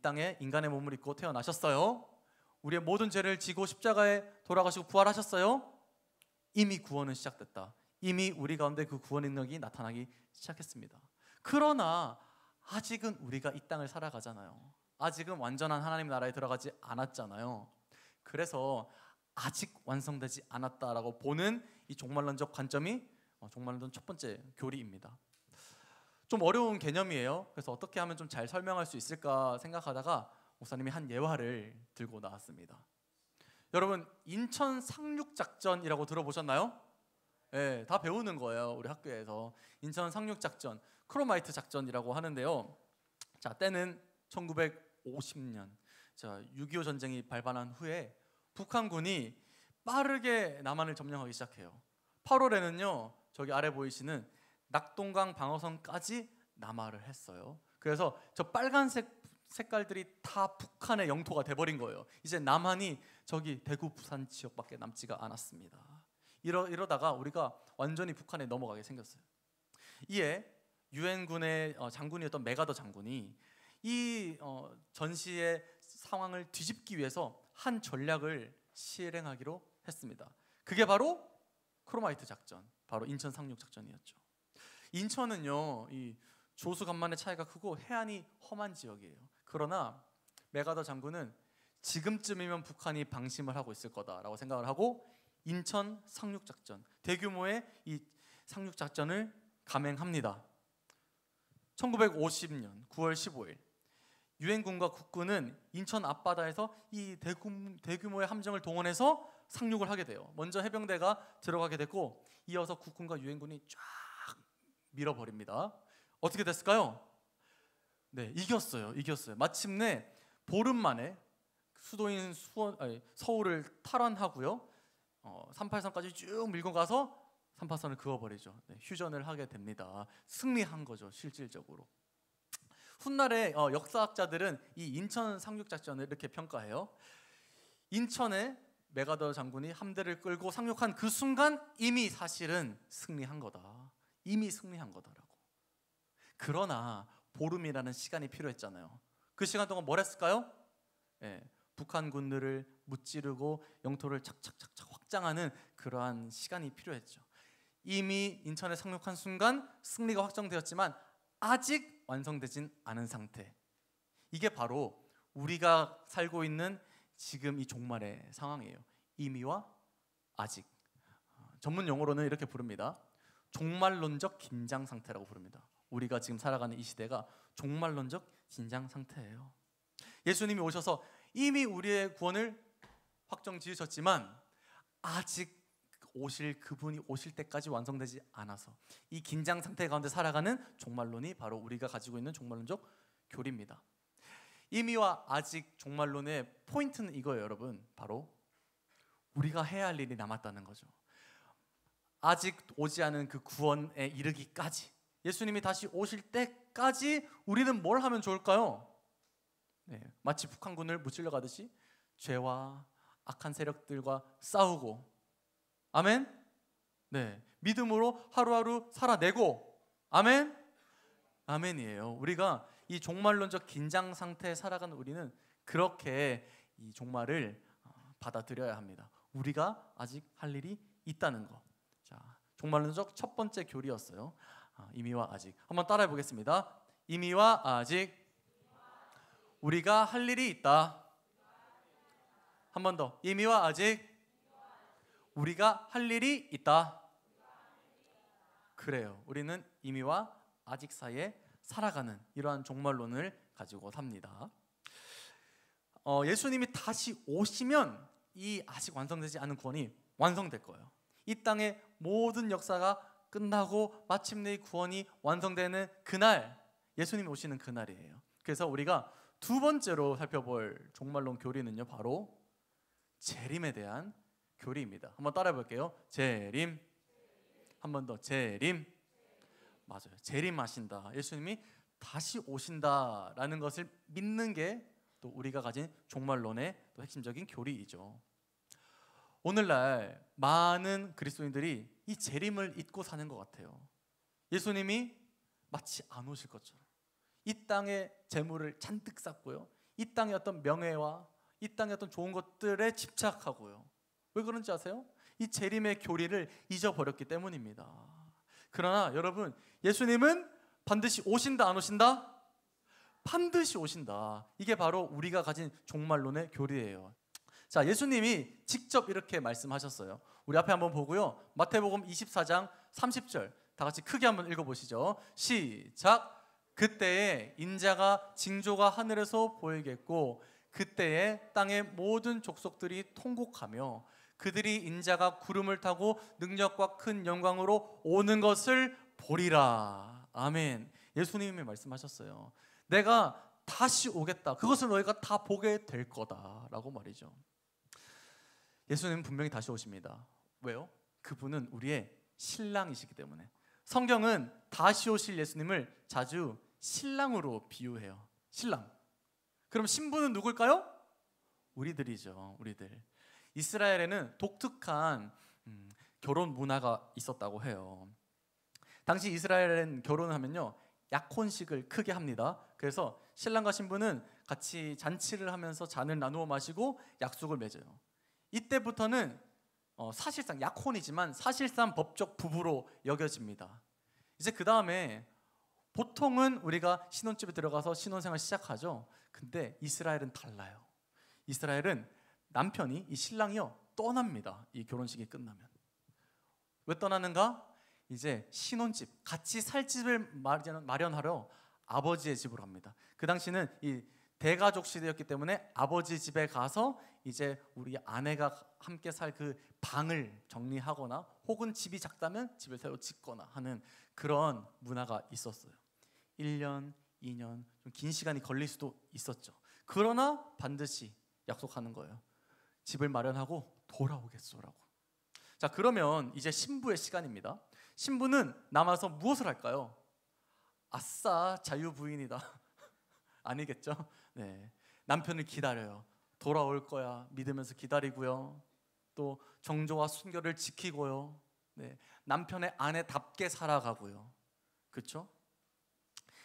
땅에 인간의 몸을 입고 태어나셨어요. 우리의 모든 죄를 지고 십자가에 돌아가시고 부활하셨어요. 이미 구원은 시작됐다. 이미 우리 가운데 그 구원 능력이 나타나기 시작했습니다. 그러나 아직은 우리가 이 땅을 살아가잖아요. 아직은 완전한 하나님 나라에 들어가지 않았잖아요. 그래서 아직 완성되지 않았다라고 보는 이 종말론적 관점이 종말론 첫 번째 교리입니다. 좀 어려운 개념이에요. 그래서 어떻게 하면 좀 잘 설명할 수 있을까 생각하다가 목사님이 한 예화를 들고 나왔습니다. 여러분, 인천 상륙작전이라고 들어보셨나요? 네, 다 배우는 거예요. 우리 학교에서. 인천 상륙작전, 크로마이트 작전이라고 하는데요. 자, 때는 1950년. 자, 6.25 전쟁이 발발한 후에 북한군이 빠르게 남한을 점령하기 시작해요. 8월에는요, 저기 아래 보이시는 낙동강 방어선까지 남하를 했어요. 그래서 저 빨간색 색깔들이 다 북한의 영토가 돼버린 거예요. 이제 남한이 저기 대구 부산 지역밖에 남지가 않았습니다. 이러다가 우리가 완전히 북한에 넘어가게 생겼어요. 이에 유엔군의 장군이었던 메가더 장군이 이 전시의 상황을 뒤집기 위해서 한 전략을 실행하기로 했습니다. 그게 바로 크로마이트 작전, 바로 인천 상륙 작전이었죠. 인천은요, 이 조수간만의 차이가 크고 해안이 험한 지역이에요. 그러나 메가더 장군은 지금쯤이면 북한이 방심을 하고 있을 거다라고 생각을 하고 인천 상륙작전, 대규모의 이 상륙작전을 감행합니다. 1950년 9월 15일 유엔군과 국군은 인천 앞바다에서 이 대규모의 함정을 동원해서 상륙을 하게 돼요. 먼저 해병대가 들어가게 됐고 이어서 국군과 유엔군이 쫙 밀어버립니다. 어떻게 됐을까요? 네, 이겼어요. 마침내 보름 만에 수도인 서울을 탈환하고요. 38선까지 쭉 밀고 가서 38선을 그어버리죠. 네, 휴전을 하게 됩니다. 승리한 거죠, 실질적으로. 훗날에 역사학자들은 이 인천 상륙작전을 이렇게 평가해요. 인천에 메가더 장군이 함대를 끌고 상륙한 그 순간 이미 사실은 승리한 거다. 이미 승리한 거다라고. 그러나 보름이라는 시간이 필요했잖아요. 그 시간 동안 뭘 했을까요? 북한 군들을 무찌르고 영토를 착착착착 확장하는 그러한 시간이 필요했죠. 이미 인천에 상륙한 순간 승리가 확정되었지만 아직 완성되진 않은 상태. 이게 바로 우리가 살고 있는 지금 이 종말의 상황이에요. 이미와 아직. 전문 용어로는 이렇게 부릅니다. 종말론적 긴장 상태라고 부릅니다. 우리가 지금 살아가는 이 시대가 종말론적 긴장 상태예요. 예수님이 오셔서 이미 우리의 구원을 확정 지으셨지만 아직 그분이 오실 때까지 완성되지 않아서 이 긴장 상태 가운데 살아가는 종말론이 바로 우리가 가지고 있는 종말론적 교리입니다. 이미와 아직 종말론의 포인트는 이거예요, 여러분. 바로 우리가 해야 할 일이 남았다는 거죠. 아직 오지 않은 그 구원에 이르기까지, 예수님이 다시 오실 때까지 우리는 뭘 하면 좋을까요? 네, 마치 북한군을 무찔러 가듯이 죄와 악한 세력들과 싸우고, 아멘? 네, 믿음으로 하루하루 살아내고, 아멘? 아멘이에요. 우리가 이 종말론적 긴장 상태에 살아가는 우리는 그렇게 이 종말을 받아들여야 합니다. 우리가 아직 할 일이 있다는 거. 자, 종말론적 첫 번째 교리였어요. 이미와 아직. 한번 따라해 보겠습니다. 이미와 아직. 우리가 할 일이 있다. 한 번 더. 이미와 아직. 우리가 할 일이 있다. 그래요. 우리는 이미와 아직 사이에 살아가는 이러한 종말론을 가지고 삽니다. 예수님이 다시 오시면 이 아직 완성되지 않은 구원이 완성될 거예요. 이 땅의 모든 역사가 끝나고 마침내 이 구원이 완성되는 그날, 예수님이 오시는 그날이에요. 그래서 우리가 두 번째로 살펴볼 종말론 교리는요, 바로 재림에 대한 교리입니다. 한번 따라해 볼게요. 재림. 한 번 더. 재림. 맞아요. 재림하신다. 예수님이 다시 오신다라는 것을 믿는 게 또 우리가 가진 종말론의 또 핵심적인 교리이죠. 오늘날 많은 그리스도인들이 이 재림을 잊고 사는 것 같아요. 예수님이 마치 안 오실 것처럼 이 땅에 재물을 잔뜩 쌓고요, 이 땅의 어떤 명예와 이 땅의 어떤 좋은 것들에 집착하고요. 왜 그런지 아세요? 이 재림의 교리를 잊어버렸기 때문입니다. 그러나 여러분, 예수님은 반드시 오신다, 안 오신다? 반드시 오신다. 이게 바로 우리가 가진 종말론의 교리예요. 자, 예수님이 직접 이렇게 말씀하셨어요. 우리 앞에 한번 보고요. 마태복음 24장 30절 다 같이 크게 한번 읽어보시죠. 시작. 그때에 인자가 징조가 하늘에서 보이겠고 그때에 땅의 모든 족속들이 통곡하며 그들이 인자가 구름을 타고 능력과 큰 영광으로 오는 것을 보리라. 아멘. 예수님이 말씀하셨어요. 내가 다시 오겠다. 그것을 너희가 다 보게 될 거다라고 말이죠. 예수님은 분명히 다시 오십니다. 왜요? 그분은 우리의 신랑이시기 때문에. 성경은 다시 오실 예수님을 자주 신랑으로 비유해요. 신랑. 그럼 신부는 누굴까요? 우리들이죠. 우리들. 이스라엘에는 독특한 결혼 문화가 있었다고 해요. 당시 이스라엘은 결혼을 하면요, 약혼식을 크게 합니다. 그래서 신랑과 신부는 같이 잔치를 하면서 잔을 나누어 마시고 약속을 맺어요. 이때부터는 사실상 약혼이지만 사실상 법적 부부로 여겨집니다. 이제 그 다음에 보통은 우리가 신혼집에 들어가서 신혼생활 시작하죠. 근데 이스라엘은 달라요. 이스라엘은 남편이, 이 신랑이요, 떠납니다. 이 결혼식이 끝나면. 왜 떠나는가? 이제 신혼집, 같이 살 집을 마련하러 아버지의 집으로 갑니다. 그 당시는 이 대가족 시대였기 때문에 아버지 집에 가서 이제 우리 아내가 함께 살 그 방을 정리하거나 혹은 집이 작다면 집을 새로 짓거나 하는 그런 문화가 있었어요. 1년, 2년, 좀 긴 시간이 걸릴 수도 있었죠. 그러나 반드시 약속하는 거예요. 집을 마련하고 돌아오겠소라고. 자, 그러면 이제 신부의 시간입니다. 신부는 남아서 무엇을 할까요? 아싸, 자유부인이다. 아니겠죠? 네, 남편을 기다려요. 돌아올 거야 믿으면서 기다리고요. 또 정조와 순결을 지키고요. 네, 남편의 아내답게 살아가고요. 그렇죠?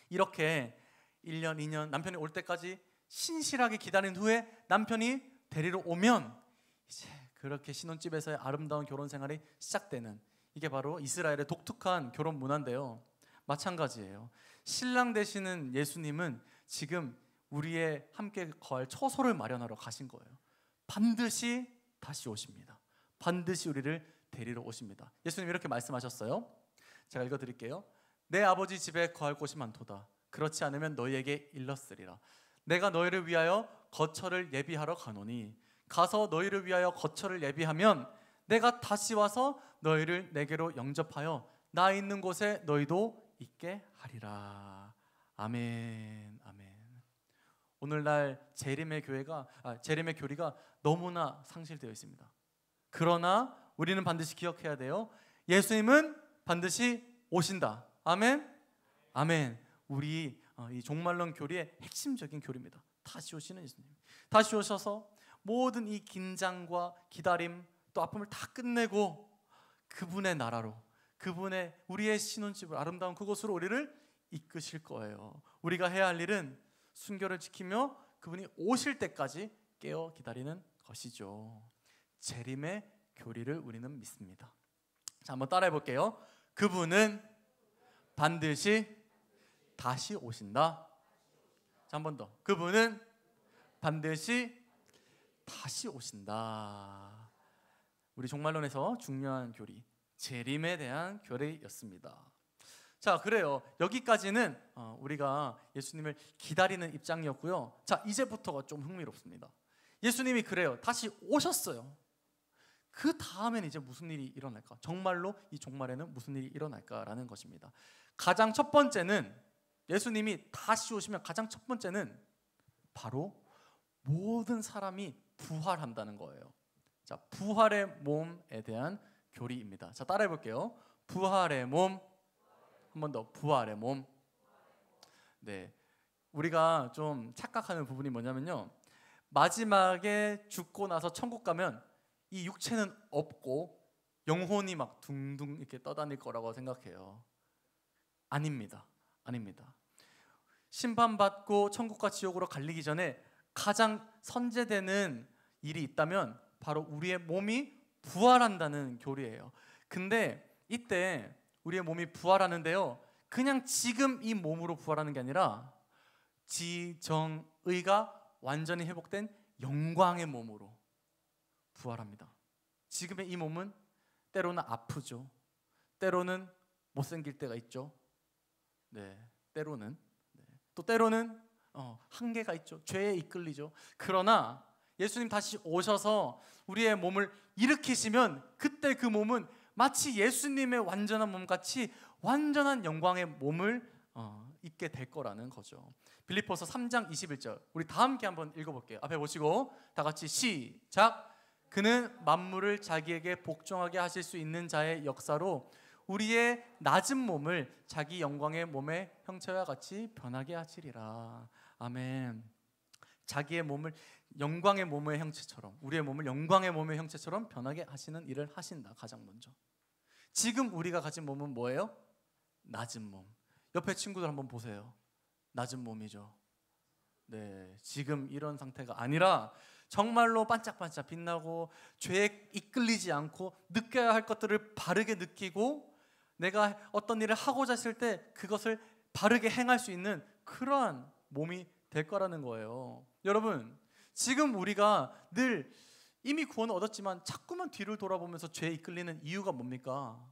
이렇게 1년, 2년 남편이 올 때까지 신실하게 기다린 후에 남편이 데리러 오면 이제 그렇게 신혼집에서의 아름다운 결혼 생활이 시작되는, 이게 바로 이스라엘의 독특한 결혼 문화인데요. 마찬가지예요. 신랑 되시는 예수님은 지금 우리의 함께 거할 처소를 마련하러 가신 거예요. 반드시 다시 오십니다. 반드시 우리를 데리러 오십니다. 예수님 이렇게 말씀하셨어요. 제가 읽어드릴게요. 내 아버지 집에 거할 곳이 많도다. 그렇지 않으면 너희에게 일렀으리라. 내가 너희를 위하여 거처를 예비하러 가노니 가서 너희를 위하여 거처를 예비하면 내가 다시 와서 너희를 내게로 영접하여 나 있는 곳에 너희도 있게 하리라. 아멘. 아멘. 오늘날 재림의 교리가 너무나 상실되어 있습니다. 그러나 우리는 반드시 기억해야 돼요. 예수님은 반드시 오신다. 아멘. 아멘. 우리 이 종말론 교리의 핵심적인 교리입니다. 다시 오시는 예수님. 다시 오셔서 모든 이 긴장과 기다림 또 아픔을 다 끝내고 그분의 나라로, 그분의 우리의 신혼집을, 아름다운 그곳으로 우리를 이끄실 거예요. 우리가 해야 할 일은 순결을 지키며 그분이 오실 때까지 깨어 기다리는 것이죠. 재림의 교리를 우리는 믿습니다. 자, 한번 따라해 볼게요. 그분은 반드시 다시 오신다. 자, 한 번 더. 그분은 반드시 다시 오신다. 우리 종말론에서 중요한 교리, 재림에 대한 교리였습니다. 자, 그래요. 여기까지는 우리가 예수님을 기다리는 입장이었고요. 자, 이제부터가 좀 흥미롭습니다. 예수님이 그래요. 다시 오셨어요. 그 다음엔 이제 무슨 일이 일어날까? 정말로 이 종말에는 무슨 일이 일어날까라는 것입니다. 가장 첫 번째는, 예수님이 다시 오시면 가장 첫 번째는 바로 모든 사람이 부활한다는 거예요. 자, 부활의 몸에 대한 교리입니다. 자, 따라해 볼게요. 부활의 몸. 한 번 더. 부활의 몸. 네, 우리가 좀 착각하는 부분이 뭐냐면요, 마지막에 죽고 나서 천국 가면 이 육체는 없고 영혼이 막 둥둥 이렇게 떠다닐 거라고 생각해요. 아닙니다. 아닙니다. 심판받고 천국과 지옥으로 갈리기 전에 가장 선제되는 일이 있다면 바로 우리의 몸이 부활한다는 교리예요. 근데 이때 우리의 몸이 부활하는데요, 그냥 지금 이 몸으로 부활하는 게 아니라 지정의가 완전히 회복된 영광의 몸으로 부활합니다. 지금의 이 몸은 때로는 아프죠. 때로는 못생길 때가 있죠. 네, 때로는 또 때로는 한계가 있죠. 죄에 이끌리죠. 그러나 예수님 다시 오셔서 우리의 몸을 일으키시면 그때 그 몸은 마치 예수님의 완전한 몸같이 완전한 영광의 몸을 입게 될 거라는 거죠. 빌립보서 3장 21절 우리 다 함께 한번 읽어볼게요. 앞에 보시고 다 같이 시작. 그는 만물을 자기에게 복종하게 하실 수 있는 자의 역사로 우리의 낮은 몸을 자기 영광의 몸의 형체와 같이 변하게 하시리라. 아멘. 자기의 몸을 영광의 몸의 형체처럼, 우리의 몸을 영광의 몸의 형체처럼 변하게 하시는 일을 하신다. 가장 먼저 지금 우리가 가진 몸은 뭐예요? 낮은 몸. 옆에 친구들 한번 보세요. 낮은 몸이죠. 네, 지금 이런 상태가 아니라 정말로 반짝반짝 빛나고 죄에 이끌리지 않고 느껴야 할 것들을 바르게 느끼고 내가 어떤 일을 하고자 했을 때 그것을 바르게 행할 수 있는 그러한 몸이 될 거라는 거예요. 여러분, 지금 우리가 늘 이미 구원을 얻었지만 자꾸만 뒤를 돌아보면서 죄에 이끌리는 이유가 뭡니까?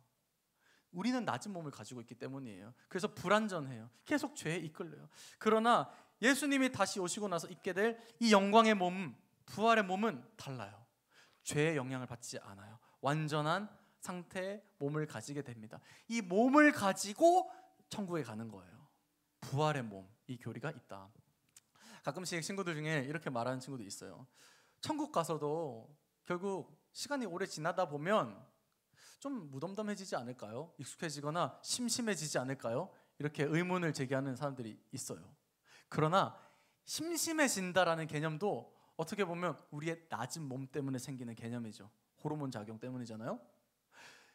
우리는 낮은 몸을 가지고 있기 때문이에요. 그래서 불완전해요. 계속 죄에 이끌려요. 그러나 예수님이 다시 오시고 나서 입게 될 이 영광의 몸, 부활의 몸은 달라요. 죄의 영향을 받지 않아요. 완전한 상태의 몸을 가지게 됩니다. 이 몸을 가지고 천국에 가는 거예요. 부활의 몸, 이 교리가 있다. 가끔씩 친구들 중에 이렇게 말하는 친구도 있어요. 천국 가서도 결국 시간이 오래 지나다 보면 좀 무덤덤해지지 않을까요? 익숙해지거나 심심해지지 않을까요? 이렇게 의문을 제기하는 사람들이 있어요. 그러나 심심해진다라는 개념도 어떻게 보면 우리의 낮은 몸 때문에 생기는 개념이죠. 호르몬 작용 때문이잖아요.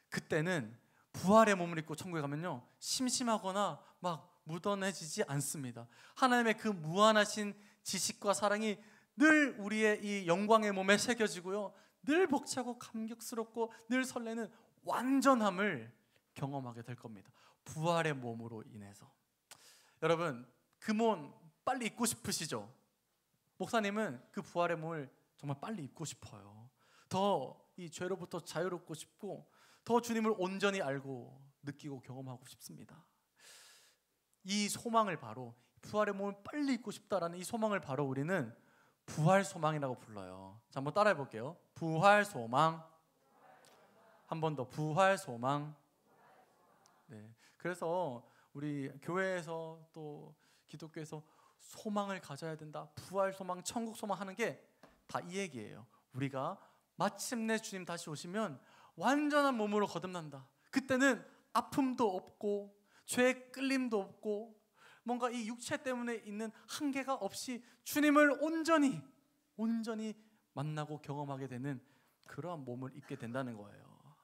그때는 부활의 몸을 입고 천국에 가면요, 심심하거나 막 무던해지지 않습니다. 하나님의 그 무한하신 지식과 사랑이 늘 우리의 이 영광의 몸에 새겨지고요, 늘 벅차고 감격스럽고 늘 설레는 완전함을 경험하게 될 겁니다. 부활의 몸으로 인해서. 여러분, 그 몸 빨리 입고 싶으시죠? 목사님은 그 부활의 몸을 정말 빨리 입고 싶어요. 더 이 죄로부터 자유롭고 싶고 더 주님을 온전히 알고 느끼고 경험하고 싶습니다. 이 소망을 바로, 부활의 몸을 빨리 입고 싶다라는 이 소망을 바로 우리는 부활 소망이라고 불러요. 자, 한번 따라해 볼게요. 부활 소망. 한 번 더, 부활 소망. 네, 그래서 우리 교회에서 또 기독교에서 소망을 가져야 된다, 부활 소망, 천국 소망 하는 게 다 이 얘기예요. 우리가 마침내 주님 다시 오시면 완전한 몸으로 거듭난다. 그때는 아픔도 없고 죄의 끌림도 없고 뭔가 이 육체 때문에 있는 한계가 없이 주님을 온전히 만나고 경험하게 되는 그러한 몸을 입게 된다는 거예요.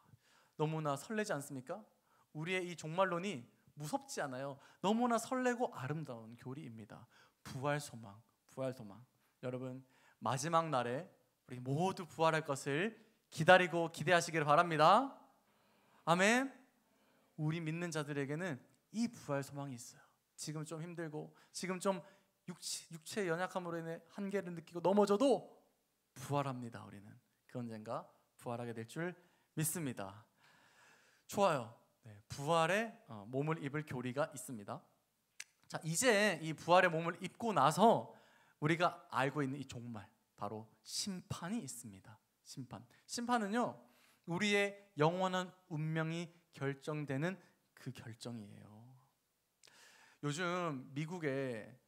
너무나 설레지 않습니까? 우리의 이 종말론이 무섭지 않아요. 너무나 설레고 아름다운 교리입니다. 부활 소망, 부활 소망. 여러분, 마지막 날에 우리 모두 부활할 것을 기다리고 기대하시기를 바랍니다. 아멘. 우리 믿는 자들에게는 이 부활 소망이 있어요. 지금 좀 힘들고 지금 좀 육체의 연약함으로 인해 한계를 느끼고 넘어져도 부활합니다. 우리는 그 언젠가 부활하게 될 줄 믿습니다. 좋아요. 네, 부활의 몸을 입을 교리가 있습니다. 자, 이제 이 부활의 몸을 입고 나서 우리가 알고 있는 이 종말, 바로 심판이 있습니다. 심판은요, 우리의 영원한 운명이 결정되는 그 결정이에요. 요즘 미국에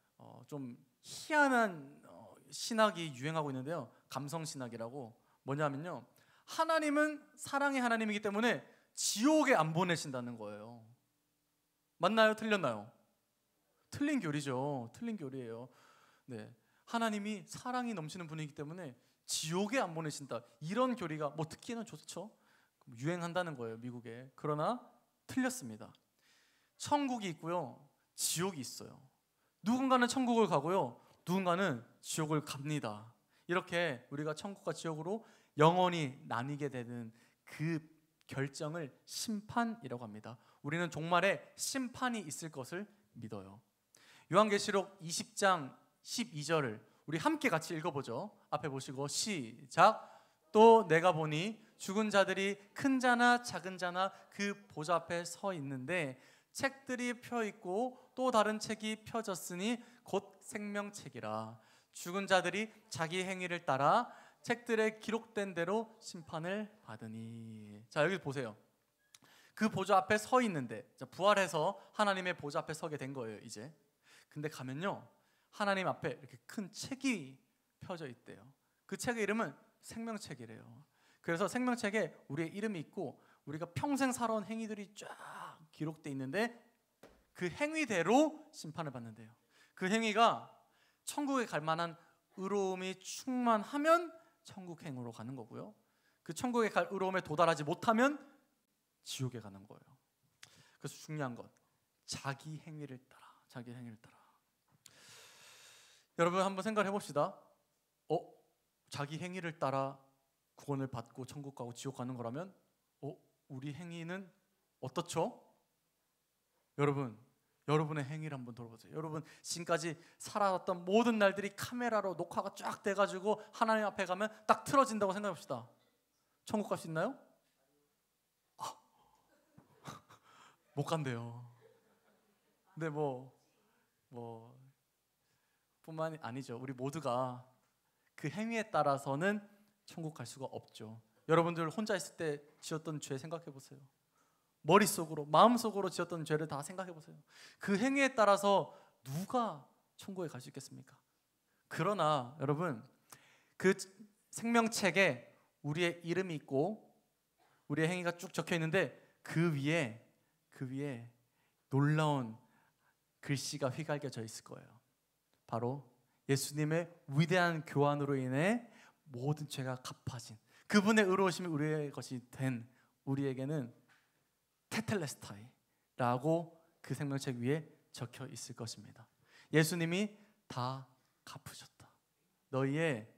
좀 희한한 신학이 유행하고 있는데요, 감성신학이라고. 뭐냐면요, 하나님은 사랑의 하나님이기 때문에 지옥에 안 보내신다는 거예요. 맞나요? 틀렸나요? 틀린 교리죠. 틀린 교리예요. 네, 하나님이 사랑이 넘치는 분이기 때문에 지옥에 안 보내신다, 이런 교리가 뭐 듣기에는 좋죠. 유행한다는 거예요, 미국에. 그러나 틀렸습니다. 천국이 있고요, 지옥이 있어요. 누군가는 천국을 가고요, 누군가는 지옥을 갑니다. 이렇게 우리가 천국과 지옥으로 영원히 나뉘게 되는 그 결정을 심판이라고 합니다. 우리는 종말에 심판이 있을 것을 믿어요. 요한계시록 20장 12절을 우리 함께 같이 읽어보죠. 앞에 보시고 시작. 또 내가 보니 죽은 자들이 큰 자나 작은 자나 그 보좌 앞에 서 있는데 책들이 펴 있고 또 다른 책이 펴졌으니 곧 생명책이라. 죽은 자들이 자기 행위를 따라 책들에 기록된 대로 심판을 받으니. 자, 여기 보세요. 그 보좌 앞에 서 있는데, 부활해서 하나님의 보좌 앞에 서게 된 거예요 이제. 근데 가면요, 하나님 앞에 이렇게 큰 책이 펴져 있대요. 그 책의 이름은 생명책이래요. 그래서 생명책에 우리의 이름이 있고 우리가 평생 살아온 행위들이 쫙 기록돼 있는데 그 행위대로 심판을 받는데요. 그 행위가 천국에 갈 만한 의로움이 충만하면 천국 행으로 가는 거고요. 그 천국에 갈 의로움에 도달하지 못하면 지옥에 가는 거예요. 그래서 중요한 건 자기 행위를 따라, 자기 행위를 따라. 여러분 한번 생각해 봅시다. 자기 행위를 따라 구원을 받고 천국 가고 지옥 가는 거라면 우리 행위는 어떻죠? 여러분의 행위를 한번 돌아보세요. 여러분 지금까지 살아왔던 모든 날들이 카메라로 녹화가 쫙 돼가지고 하나님 앞에 가면 딱 틀어진다고 생각해 봅시다. 천국 갈 수 있나요? 못 간대요. 근데 뿐만이 아니죠. 우리 모두가 그 행위에 따라서는 천국 갈 수가 없죠. 여러분들 혼자 있을 때 지었던 죄 생각해 보세요. 머릿속으로, 마음속으로 지었던 죄를 다 생각해 보세요. 그 행위에 따라서 누가 천국에 갈 수 있겠습니까? 그러나 여러분, 그 생명책에 우리의 이름이 있고 우리의 행위가 쭉 적혀 있는데 그 위에 놀라운 글씨가 휘갈겨져 있을 거예요. 바로 예수님의 위대한 교환으로 인해 모든 죄가 갚아진 그분의 의로우심이 우리의 것이 된 우리에게는 테텔레스타이라고 그 생명책 위에 적혀 있을 것입니다. 예수님이 다 갚으셨다. 너희의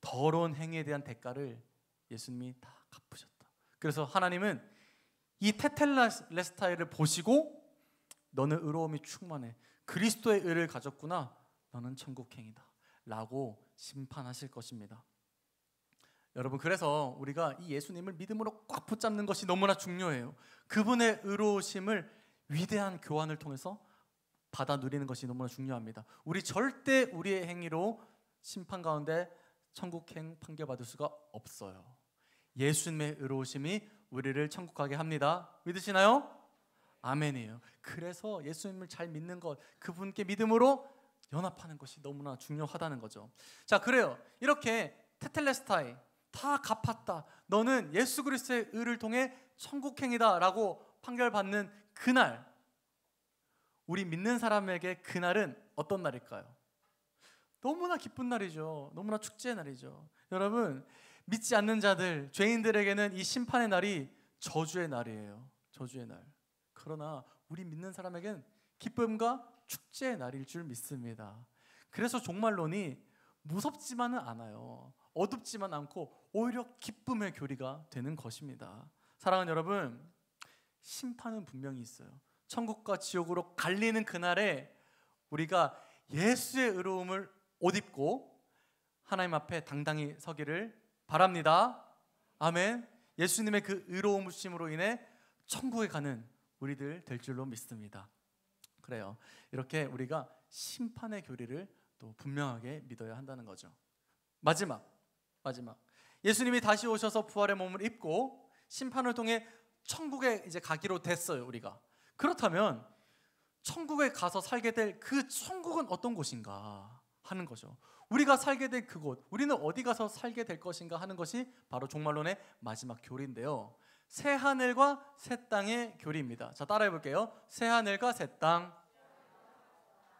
더러운 행위에 대한 대가를 예수님이 다 갚으셨다. 그래서 하나님은 이 테텔레스타이를 보시고 너는 의로움이 충만해, 그리스도의 의를 가졌구나, 너는 천국행이다 라고 심판하실 것입니다. 여러분, 그래서 우리가 이 예수님을 믿음으로 꽉 붙잡는 것이 너무나 중요해요. 그분의 의로우심을 위대한 교환을 통해서 받아 누리는 것이 너무나 중요합니다. 우리 절대 우리의 행위로 심판 가운데 천국행 판결받을 수가 없어요. 예수님의 의로우심이 우리를 천국 가게 합니다. 믿으시나요? 아멘이에요. 그래서 예수님을 잘 믿는 것, 그분께 믿음으로 연합하는 것이 너무나 중요하다는 거죠. 자, 그래요. 이렇게 테텔레스타이, 다 갚았다, 너는 예수 그리스도의 의를 통해 천국행이다 라고 판결받는 그날, 우리 믿는 사람에게 그날은 어떤 날일까요? 너무나 기쁜 날이죠. 너무나 축제의 날이죠. 여러분, 믿지 않는 자들, 죄인들에게는 이 심판의 날이 저주의 날이에요. 저주의 날. 그러나 우리 믿는 사람에게는 기쁨과 축제의 날일 줄 믿습니다. 그래서 종말론이 무섭지만은 않아요. 어둡지만 않고 오히려 기쁨의 교리가 되는 것입니다. 사랑하는 여러분, 심판은 분명히 있어요. 천국과 지옥으로 갈리는 그날에 우리가 예수의 의로움을 옷 입고 하나님 앞에 당당히 서기를 바랍니다. 아멘. 예수님의 그 의로우심으로 인해 천국에 가는 우리들 될 줄로 믿습니다. 그래요. 이렇게 우리가 심판의 교리를 또 분명하게 믿어야 한다는 거죠. 마지막. 예수님이 다시 오셔서 부활의 몸을 입고 심판을 통해 천국에 이제 가기로 됐어요, 우리가. 그렇다면 천국에 가서 살게 될 그 천국은 어떤 곳인가 하는 거죠. 우리가 살게 될 그곳, 우리는 어디 가서 살게 될 것인가 하는 것이 바로 종말론의 마지막 교리인데요. 새 하늘과 새 땅의 교리입니다. 자, 따라해 볼게요. 새 하늘과 새 땅.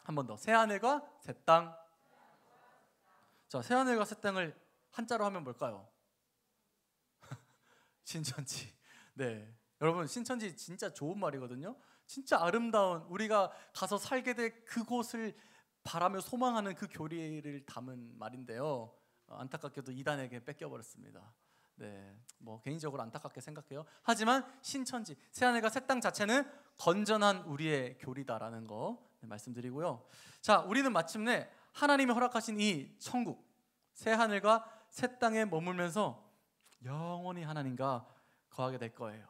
한 번 더. 새 하늘과 새 땅. 자, 새 하늘과 새 땅을 한자로 하면 뭘까요? 신천지. 네, 여러분, 신천지 진짜 좋은 말이거든요. 진짜 아름다운, 우리가 가서 살게 될 그곳을 바라며 소망하는 그 교리를 담은 말인데요. 안타깝게도 이단에게 뺏겨버렸습니다. 네, 뭐 개인적으로 안타깝게 생각해요. 하지만 신천지 새하늘과 새 땅 자체는 건전한 우리의 교리다라는 거 말씀드리고요. 자, 우리는 마침내 하나님이 허락하신 이 천국 새하늘과 새 땅에 머물면서 영원히 하나님과 거하게 될 거예요.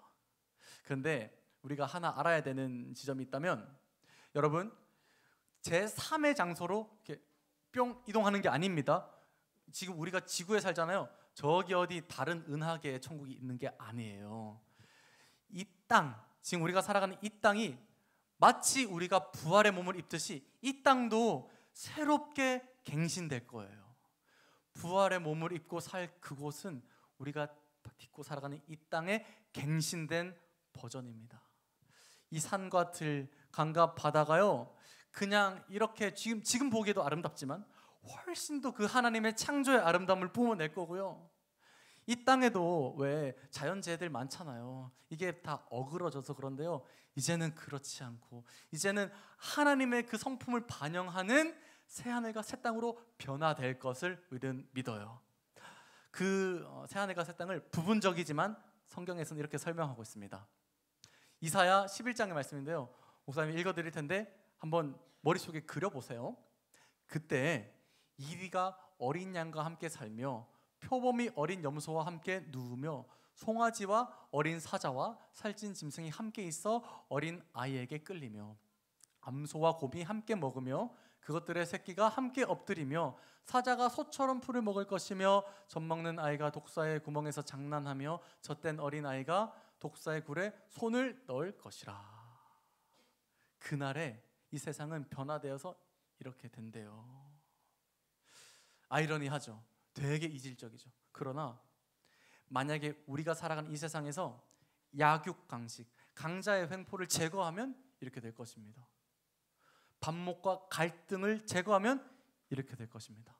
그런데 우리가 하나 알아야 되는 지점이 있다면, 여러분, 제3의 장소로 이렇게 뿅 이동하는 게 아닙니다. 지금 우리가 지구에 살잖아요. 저기 어디 다른 은하계의 천국이 있는 게 아니에요. 이 땅, 지금 우리가 살아가는 이 땅이 마치 우리가 부활의 몸을 입듯이 이 땅도 새롭게 갱신될 거예요. 부활의 몸을 입고 살 그곳은 우리가 딛고 살아가는 이 땅의 갱신된 버전입니다. 이 산과 들, 강과 바다가요, 그냥 이렇게 지금 보기에도 아름답지만 훨씬 더 그 하나님의 창조의 아름다움을 뿜어낼 거고요. 이 땅에도 왜 자연재해들 많잖아요. 이게 다 어그러져서 그런데요, 이제는 그렇지 않고 이제는 하나님의 그 성품을 반영하는 새하늘과 새 땅으로 변화될 것을 우리는 믿어요. 그 새하늘과 새 땅을 부분적이지만 성경에서는 이렇게 설명하고 있습니다. 이사야 11장의 말씀인데요, 목사님이 읽어드릴 텐데 한번 머릿속에 그려보세요. 그때 이리가 어린 양과 함께 살며 표범이 어린 염소와 함께 누우며 송아지와 어린 사자와 살찐 짐승이 함께 있어 어린 아이에게 끌리며 암소와 곰이 함께 먹으며 그것들의 새끼가 함께 엎드리며 사자가 소처럼 풀을 먹을 것이며 젖먹는 아이가 독사의 구멍에서 장난하며 젖된 어린 아이가 독사의 굴에 손을 넣을 것이라. 그날에 이 세상은 변화되어서 이렇게 된대요. 아이러니하죠. 되게 이질적이죠. 그러나 만약에 우리가 살아가는 이 세상에서 약육강식, 강자의 횡포를 제거하면 이렇게 될 것입니다. 반목과 갈등을 제거하면 이렇게 될 것입니다.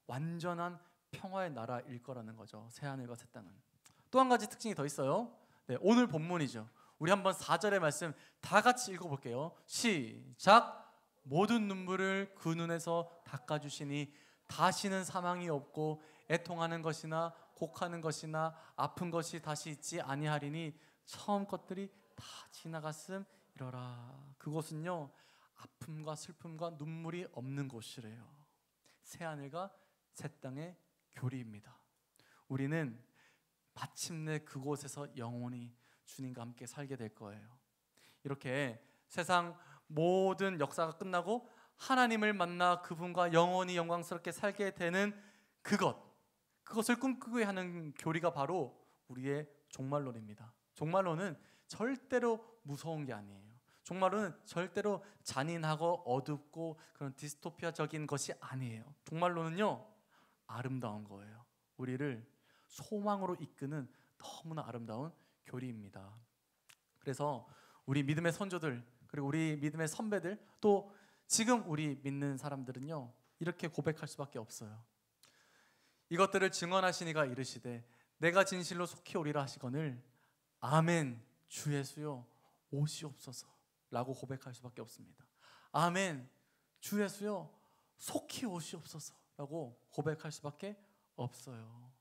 완전한 평화의 나라일 거라는 거죠. 새하늘과 새 땅은. 또 한 가지 특징이 더 있어요. 네, 오늘 본문이죠. 우리 한번 4절의 말씀 다 같이 읽어볼게요. 시작. 모든 눈물을 그 눈에서 닦아주시니 다시는 사망이 없고 애통하는 것이나 곡하는 것이나 아픈 것이 다시 있지 아니하리니 처음 것들이 다 지나갔음 이러라. 그곳은요, 아픔과 슬픔과 눈물이 없는 곳이래요. 새하늘과 새 땅의 교리입니다. 우리는 마침내 그곳에서 영원히 주님과 함께 살게 될 거예요. 이렇게 세상 모든 역사가 끝나고 하나님을 만나 그분과 영원히 영광스럽게 살게 되는 그것을 꿈꾸게 하는 교리가 바로 우리의 종말론입니다. 종말론은 절대로 무서운 게 아니에요. 종말론은 절대로 잔인하고 어둡고 그런 디스토피아적인 것이 아니에요. 종말론은요, 아름다운 거예요. 우리를 소망으로 이끄는 너무나 아름다운 교리입니다. 그래서 우리 믿음의 선조들, 그리고 우리 믿음의 선배들, 또 지금 우리 믿는 사람들은요, 이렇게 고백할 수밖에 없어요. 이것들을 증언하시니가 이르시되 내가 진실로 속히 오리라 하시거늘 아멘 주 예수여 오시옵소서 라고 고백할 수밖에 없습니다. 아멘 주 예수여 속히 오시옵소서 라고 고백할 수밖에 없어요.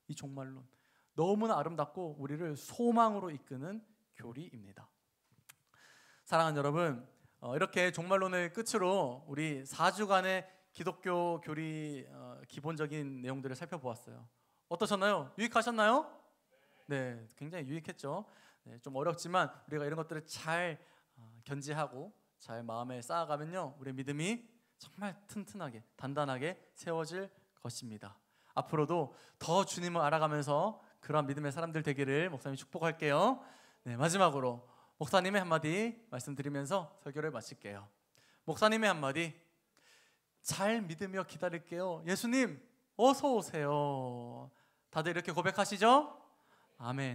이 종말론 너무나 아름답고 우리를 소망으로 이끄는 교리입니다. 사랑하는 여러분, 이렇게 종말론을 끝으로 우리 4주간의 기독교 교리 기본적인 내용들을 살펴보았어요. 어떠셨나요? 유익하셨나요? 네, 굉장히 유익했죠. 네, 좀 어렵지만 우리가 이런 것들을 잘 견지하고 잘 마음에 쌓아가면요, 우리의 믿음이 정말 튼튼하게 단단하게 세워질 것입니다. 앞으로도 더 주님을 알아가면서 그런 믿음의 사람들 되기를 목사님이 축복할게요. 네, 마지막으로 목사님의 한마디 말씀드리면서 설교를 마칠게요. 목사님의 한마디, 잘 믿으며 기다릴게요. 예수님 어서 오세요. 다들 이렇게 고백하시죠? 아멘.